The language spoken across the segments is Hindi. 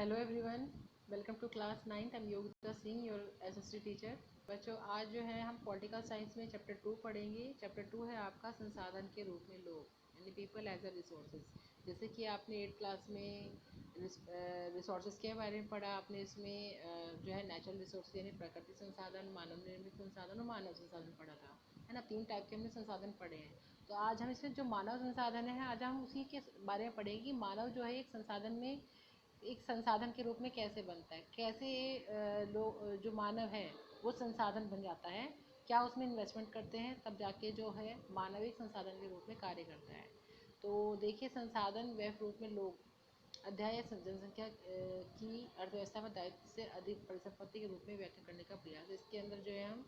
Hello everyone, welcome to class 9th। I am Yogita Singh, your SST teacher. बच्चों, आज जो है हम पॉलिटिकल साइंस में चैप्टर 2 पढ़ेंगे। चैप्टर 2 है आपका संसाधन के रूप में लोग, यानी पीपल एज अ रिसोर्सेज। जैसे कि आपने 8th क्लास में रिसोर्सेज के बारे में पढ़ा, आपने इसमें जो है नेचुरल रिसोर्स यानी प्राकृतिक संसाधन, मानव निर्मित संसाधन और मानव संसाधन पढ़ा था, है ना। 3 टाइप के हमने संसाधन पढ़े हैं। तो आज हम इसमें जो मानव संसाधन है, आज हम उसी के बारे में पढ़ेंगे कि मानव जो है एक संसाधन में, एक संसाधन के रूप में कैसे बनता है, कैसे लोग जो मानव है वो संसाधन बन जाता है, क्या उसमें इन्वेस्टमेंट करते हैं तब जाके जो है मानव एक संसाधन के रूप में कार्य करता है। तो देखिए, संसाधन व रूप में लोग अध्याय जनसंख्या की अर्थव्यवस्था में दायित्व से अधिक परिसंपत्ति के रूप में व्याख्या करने का प्रयास। इसके अंदर जो है हम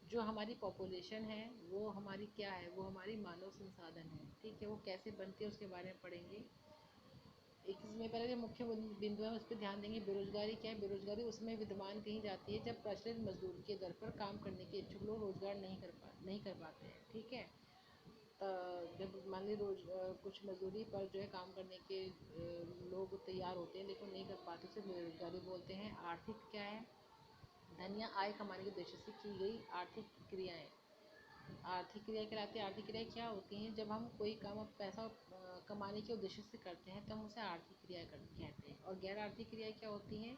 जो हमारी पॉपुलेशन है वो हमारी क्या है, वो हमारी मानव संसाधन है। ठीक है, वो कैसे बनती है उसके बारे में पढ़ेंगे। इसमें पहले जो मुख्य बिंदु है उस पर ध्यान देंगे। बेरोजगारी क्या है? बेरोजगारी उसमें विद्यमान कही जाती है जब प्रचलित मजदूरी के दर पर काम करने के इच्छुक लोग रोजगार नहीं कर पाते हैं। ठीक है, तो जब मान ली कुछ मजदूरी पर जो है काम करने के लोग तैयार होते हैं लेकिन नहीं कर पाते, उसे बेरोजगारी बोलते हैं। आर्थिक क्या है? धन या आय कमाने के उद्देश्य से की गई आर्थिक क्रियाएं आर्थिक क्रिया कहलाती है। आर्थिक क्रिया क्या होती हैं? जब हम कोई काम पैसा कमाने के उद्देश्य से करते हैं तो हम उसे आर्थिक क्रिया कहते हैं। और गैर आर्थिक क्रिया क्या होती हैं?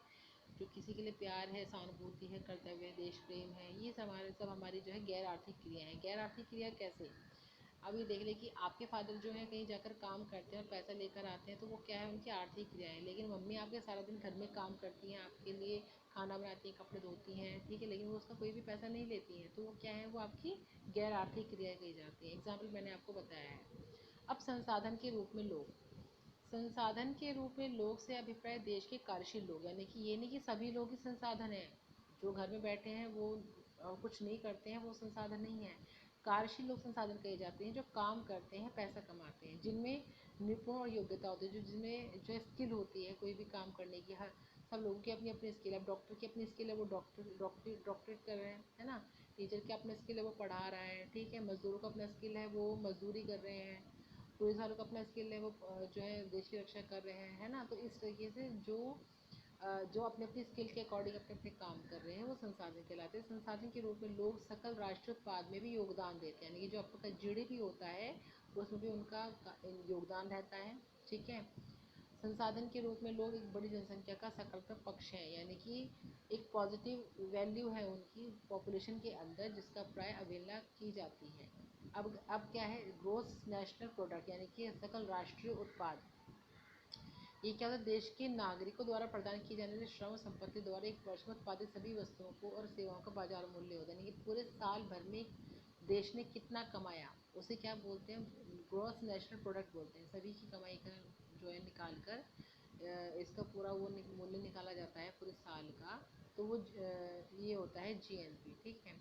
जो किसी के लिए प्यार है, सहानुभूति है, कर्तव्य है, देश प्रेम है, ये सब हमारी जो है गैर आर्थिक क्रिया है। गैर आर्थिक क्रिया कैसे? अब ये देख ले कि आपके फादर जो है कहीं जाकर काम करते हैं और पैसा लेकर आते हैं, तो वो क्या है? उनकी आर्थिक क्रिया है। लेकिन मम्मी आपके सारा दिन घर में काम करती हैं, आपके लिए खाना बनाती हैं, कपड़े धोती हैं, ठीक है, लेकिन वो उसका कोई भी पैसा नहीं लेती हैं, तो वो क्या है? वो आपकी गैर आर्थिक क्रिया कही जाती है। एग्जाम्पल मैंने आपको बताया है। अब संसाधन के रूप में लोग। संसाधन के रूप में लोग से अभिप्राय देश के कार्यशील लोग, यानी कि ये नहीं कि सभी लोग ही संसाधन हैं। जो घर में बैठे हैं वो कुछ नहीं करते हैं, वो संसाधन नहीं है। कार्यशील लोग संसाधन कहे जाते हैं जो काम करते हैं, पैसा कमाते हैं, जिनमें निपुण और योग्यता होती है, जो जिनमें जो स्किल होती है कोई भी काम करने की। हर सब लोगों की अपनी अपनी स्किल है। डॉक्टर की अपनी स्किल है, वो डॉक्टरेट कर रहे हैं, है ना। टीचर की अपना स्किल है, वो पढ़ा रहा है, ठीक है। मजदूरों का अपना स्किल है, वो मजदूरी कर रहे हैं। पुलिस वालों का अपना स्किल है, वो जो है देश की रक्षा कर रहे हैं, है ना। तो इस तरीके से जो अपने अपनी स्किल के अकॉर्डिंग अपने अपने काम कर रहे हैं वो संसाधन कहलाते हैं। संसाधन के रूप में लोग सकल राष्ट्रीय उत्पाद में भी योगदान देते हैं, यानी कि जो आपका जीडीपी होता है उसमें भी उनका योगदान रहता है। ठीक है, संसाधन के रूप में लोग एक बड़ी जनसंख्या का सकारात्मक पक्ष है, यानी कि एक पॉजिटिव वैल्यू है उनकी पॉपुलेशन के अंदर, जिसका प्राय अवहेलना की जाती है। अब क्या है? ग्रोस नेशनल प्रोडक्ट, यानी कि सकल राष्ट्रीय उत्पाद। ये क्या होता है? देश के नागरिकों द्वारा प्रदान की जाने वाली श्रम संपत्ति द्वारा एक वर्ष में उत्पादित सभी वस्तुओं को और सेवाओं का बाजार मूल्य होता है, यानी कि पूरे साल भर में देश ने कितना कमाया उसे क्या बोलते हैं? ग्रॉस नेशनल प्रोडक्ट बोलते हैं। सभी की कमाई का जो है निकाल कर इसका पूरा वो मूल्य निकाला जाता है पूरे साल का, तो वो ये होता है जीएनपी। ठीक है।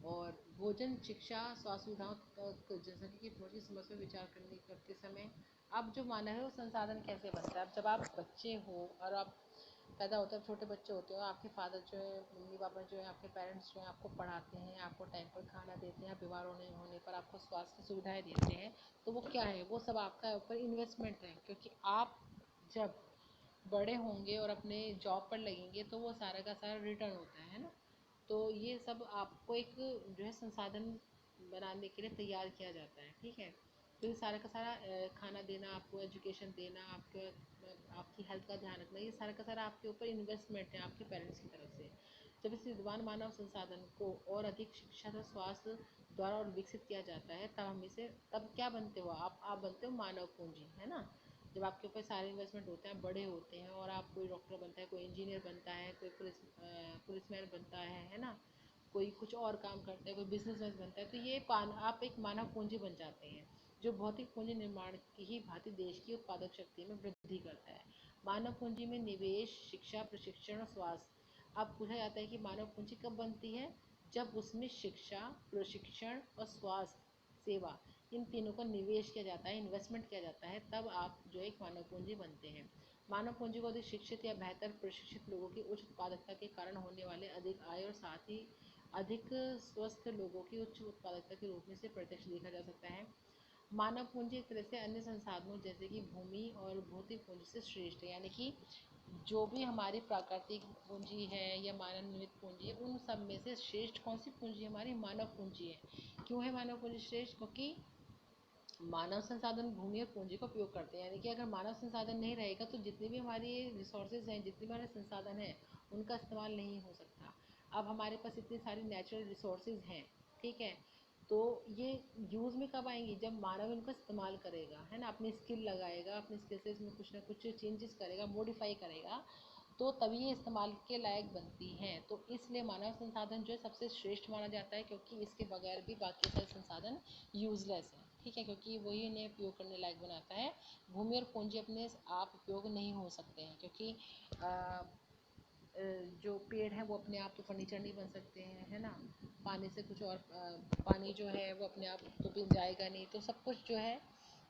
और भोजन, शिक्षा, स्वास्थ्य सुविधाओं तक जनसंख्या की पहुंच की समस्या पर विचार करते समय अब जो मानव है वो संसाधन कैसे बनता है? अब जब आप बच्चे हो और आप पैदा होते हैं, छोटे बच्चे होते हो, आपके फादर जो है, मम्मी पापा जो है, आपके पेरेंट्स जो है आपको पढ़ाते हैं, आपको टाइम पर खाना देते हैं, बीमार होने पर आपको स्वास्थ्य सुविधाएं देते हैं, तो वो क्या है? वो सब आपका ऊपर इन्वेस्टमेंट है, क्योंकि आप जब बड़े होंगे और अपने जॉब पर लगेंगे तो वो सारा का सारा रिटर्न होता है ना। तो ये सब आपको एक जो है संसाधन बनाने के लिए तैयार किया जाता है। ठीक है, तो ये सारा का सारा खाना देना, आपको एजुकेशन देना, आपकी हेल्थ का ध्यान रखना, ये सारा का सारा आपके ऊपर इन्वेस्टमेंट है आपके पेरेंट्स की तरफ से। जब इस विद्वान मानव संसाधन को और अधिक शिक्षा और स्वास्थ्य द्वारा और विकसित किया जाता है, तब क्या बनते हो आप बनते हो मानव पूंजी, है ना। जब आपके ऊपर सारे इन्वेस्टमेंट होते हैं, बड़े होते हैं, और आप कोई डॉक्टर बनता है, कोई इंजीनियर बनता है, कोई पुलिसमैन बनता है ना, कोई कुछ और काम करता है, कोई बिजनेसमैन बनता है, तो ये आप एक मानव पूंजी बन जाते हैं, जो भौतिक पूंजी निर्माण की ही भांति देश की उत्पादक शक्ति में वृद्धि करता है। मानव पूंजी में निवेश, शिक्षा, प्रशिक्षण और स्वास्थ्य। अब पूछा जाता है कि मानव पूंजी कब बनती है? जब उसमें शिक्षा, प्रशिक्षण और स्वास्थ्य सेवा, इन तीनों का निवेश किया जाता है, इन्वेस्टमेंट किया जाता है, तब आप जो एक मानव पूंजी बनते हैं। मानव पूंजी को अधिक शिक्षित या बेहतर प्रशिक्षित लोगों की उच्च उत्पादकता के कारण होने वाले अधिक आय और साथ ही अधिक स्वस्थ लोगों की उच्च उत्पादकता के रूप में से प्रत्यक्ष देखा जा सकता है। मानव पूंजी एक तरह से अन्य संसाधनों जैसे कि भूमि और भौतिक पूंजी से श्रेष्ठ है, यानी कि जो भी हमारी प्राकृतिक पूंजी है या मानव निर्मित पूंजी है, उन सब में से श्रेष्ठ कौन सी पूंजी हमारी मानव पूंजी है। क्यों है मानव पूंजी श्रेष्ठ? क्योंकि मानव संसाधन भूमि और पूंजी का उपयोग करते हैं, यानी कि अगर मानव संसाधन नहीं रहेगा तो जितने भी हमारी रिसोर्सेज हैं, जितने भी हमारे संसाधन हैं, उनका इस्तेमाल नहीं हो सकता। अब हमारे पास इतनी सारी नेचुरल रिसोर्सेज हैं, ठीक है, तो ये यूज़ में कब आएंगी? जब मानव इनका इस्तेमाल करेगा, है ना, अपनी स्किल लगाएगा, अपनी स्किल से इसमें कुछ ना कुछ चेंजेस करेगा, मॉडिफाई करेगा, तो तभी ये इस्तेमाल के लायक बनती हैं। तो इसलिए मानव संसाधन जो है सबसे श्रेष्ठ माना जाता है, क्योंकि इसके बगैर भी बाकी सारे संसाधन यूजलेस हैं, ठीक है, क्योंकि वही इन्हें उपयोग करने लायक बनाता है। भूमि और पूंजी अपने आप उपयोग नहीं हो सकते हैं, क्योंकि जो पेड़ हैं वो अपने आप तो फर्नीचर नहीं बन सकते हैं, है ना, पानी से कुछ और पानी जो है वो अपने आप तो पिघल जाएगा नहीं, तो सब कुछ जो है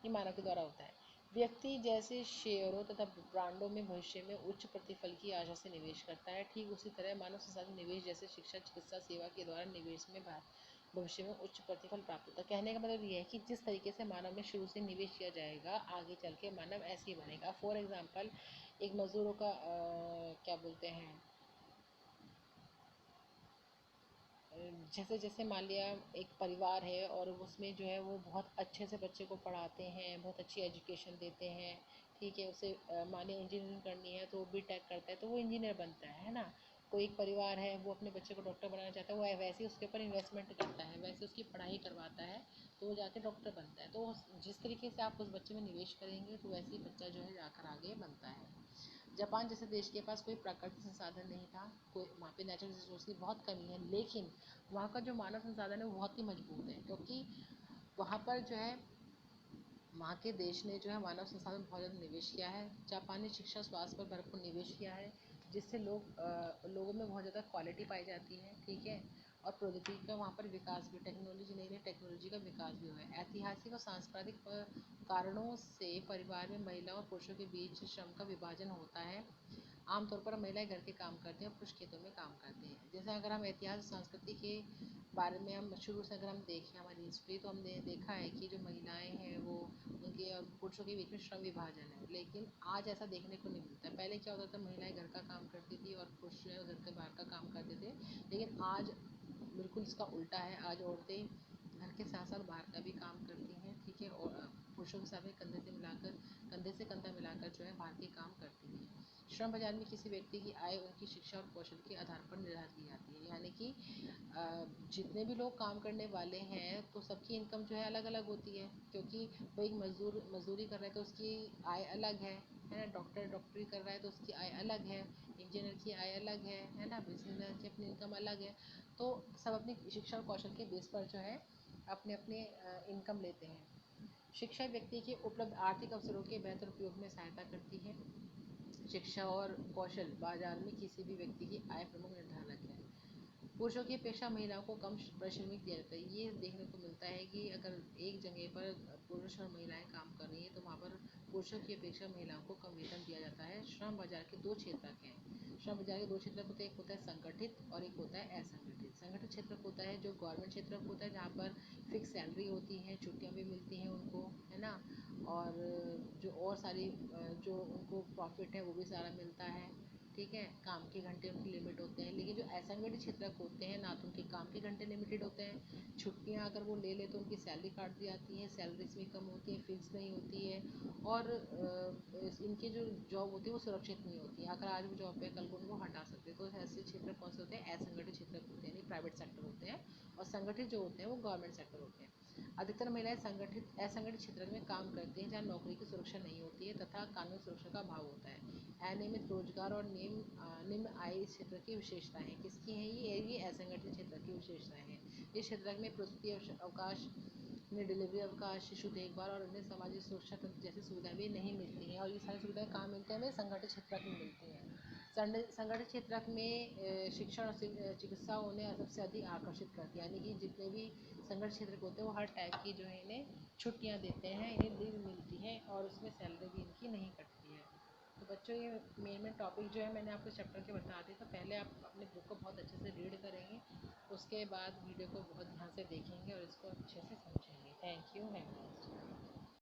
ये मानव के द्वारा होता है। व्यक्ति जैसे शेयरों तथा ब्रांडों में भविष्य में उच्च प्रतिफल की आशा से निवेश करता है, ठीक उसी तरह मानव संसाधन निवेश जैसे शिक्षा, चिकित्सा सेवा के द्वारा निवेश में भविष्य में उच्च प्रतिफल प्राप्त होता है। कहने का मतलब ये है कि जिस तरीके से मानव में शुरू से निवेश किया जाएगा, आगे चल के मानव ऐसे ही बनेगा। फॉर एग्जाम्पल, एक मजदूरों का क्या बोलते हैं, जैसे जैसे मान लिया एक परिवार है और उसमें जो है वो बहुत अच्छे से बच्चे को पढ़ाते हैं, बहुत अच्छी एजुकेशन देते हैं, ठीक है, उसे मान लिया इंजीनियरिंग करनी है तो वो बीटेक करता है तो वो इंजीनियर बनता है ना। कोई एक परिवार है वो अपने बच्चे को डॉक्टर बनाना चाहता है, वो वैसे ही उसके ऊपर इन्वेस्टमेंट करता है, वैसे उसकी पढ़ाई करवाता है, तो वो जाके डॉक्टर बनता है। तो जिस तरीके से आप उस बच्चे में निवेश करेंगे तो वैसे ही बच्चा जो है जाकर आगे बनता है। जापान जैसे देश के पास कोई प्राकृतिक संसाधन नहीं था, कोई वहाँ पे नेचुरल रिसोर्स की बहुत कमी है, लेकिन वहाँ का जो मानव संसाधन है वो बहुत ही मजबूत है, क्योंकि वहाँ पर जो है वहाँ के देश ने जो है मानव संसाधन बहुत ज़्यादा निवेश किया है। जापान ने शिक्षा स्वास्थ्य पर भरपूर निवेश किया है, जिससे लोगों में बहुत ज़्यादा क्वालिटी पाई जाती है, ठीक है, और प्रौद्योगिकी का वहाँ पर विकास भी, टेक्नोलॉजी, नई नई टेक्नोलॉजी का विकास भी हुआ है। ऐतिहासिक और सांस्कृतिक कारणों से परिवार में महिला और पुरुषों के बीच श्रम का विभाजन होता है। आमतौर पर महिलाएं घर के काम करती हैं और पुरुष खेतों में काम करते हैं। जैसे अगर हम इतिहास संस्कृति के बारे में हम शुरू से अगर हम देखें हमारी हिस्ट्री, तो हमने देखा है कि जो महिलाएं हैं वो उनके और पुरुषों के बीच में श्रम विभाजन है, लेकिन आज ऐसा देखने को नहीं मिलता। पहले क्या होता था, महिलाएं घर का काम करती थी और पुरुष जो है घर के बाहर का काम करते थे, लेकिन आज बिल्कुल इसका उल्टा है। आज औरतें घर के साथ साथ बाहर का भी काम करती हैं, ठीक है, और पुरुषों के साथ में कंधे से कंधा मिलाकर जो है बाहर के काम करती हैं। श्रम बाजार में किसी व्यक्ति की आय उनकी शिक्षा और कौशल के आधार पर निर्धारित की जाती है, यानी कि जितने भी लोग काम करने वाले हैं तो सबकी इनकम जो है अलग अलग होती है, क्योंकि वो एक मजदूरी कर रहा है तो उसकी आय अलग है ना, डॉक्टर डॉक्टरी कर रहा है तो उसकी आय अलग है, इंजीनियर की आय अलग है ना, बिजनेसमैन की अपनी इनकम अलग है। तो सब अपनी शिक्षा और कौशल के बेस पर जो है अपने अपने इनकम लेते हैं। शिक्षा व्यक्ति के उपलब्ध आर्थिक अवसरों के बेहतर उपयोग में सहायता करती है। शिक्षा और कौशल बाजार में किसी भी व्यक्ति की आय प्रमुख निर्धारक है। पुरुषों की अपेक्षा महिलाओं को कम पारिश्रमिक दिया जाता है। ये देखने को मिलता है कि अगर एक जगह पर पुरुष और महिलाएं काम कर रही हैं तो वहाँ पर पुरुषों की अपेक्षा महिलाओं को कम वेतन दिया जाता है। श्रम बाजार के दो क्षेत्रक हैं। श्रम बाजार के दो क्षेत्रक होते हैं, एक होता है संगठित और एक होता है असंगठित। संगठित क्षेत्रक होता है जो गवर्नमेंट क्षेत्रक होता है, जहाँ पर फिक्स सैलरी होती है, छुट्टियाँ भी मिलती हैं उनको, है ना, और जो और सारी जो उनको प्रॉफिट है वो भी सारा मिलता है, ठीक है, काम के घंटे उनके लिमिट होते हैं। लेकिन जो असंगठित क्षेत्रक होते हैं ना तो उनके काम के घंटे लिमिटेड होते हैं, छुट्टियां अगर वो ले ले तो उनकी सैलरी काट दी जाती है, सैलरीज भी कम होती है, फिक्स नहीं होती है, और इनकी जो जॉब होती है वो सुरक्षित नहीं होती है। अगर आज वो जॉब पे कल को उनको हटा सकते हैं। तो ऐसे क्षेत्र कौन से होते हैं? असंगठित क्षेत्र होते हैं, यानी प्राइवेट सेक्टर होते हैं, और संगठित जो होते हैं वो गवर्नमेंट सेक्टर होते हैं। अधिकतर महिलाएं असंगठित क्षेत्र में काम करती हैं, जहाँ नौकरी की सुरक्षा नहीं होती है तथा कानूनी सुरक्षा का अभाव होता है। अनियमित रोजगार और निम्न आय इस क्षेत्र की विशेषताएं हैं। किसकी हैं ये असंगठित क्षेत्र की विशेषताएं हैं। इस क्षेत्र में प्रसूति अवकाश, डिलीवरी अवकाश, शिशु देखभाल और अन्य सामाजिक सुरक्षा तंत्र जैसी सुविधाएं भी नहीं मिलती हैं, और ये सारी सुविधाएं कहाँ मिलती हैं? हमें संगठित क्षेत्र में मिलती हैं। संगठित क्षेत्र में शिक्षण और चिकित्सा उन्हें सबसे अधिक आकर्षित करती है, यानी कि जितने भी संगठित क्षेत्र के होते हैं वो हर टाइप की जो है इन्हें छुट्टियाँ देते हैं, इन्हें लीव मिलती है, और उसमें सैलरी भी इनकी नहीं कटती है। तो बच्चों ये मेन टॉपिक जो है मैंने आपको चैप्टर के बता दिए, तो पहले आप अपने बुक को बहुत अच्छे से रीड करेंगे, उसके बाद वीडियो को बहुत ध्यान से देखेंगे और इसको अच्छे से समझेंगे। Thank you, have nice day.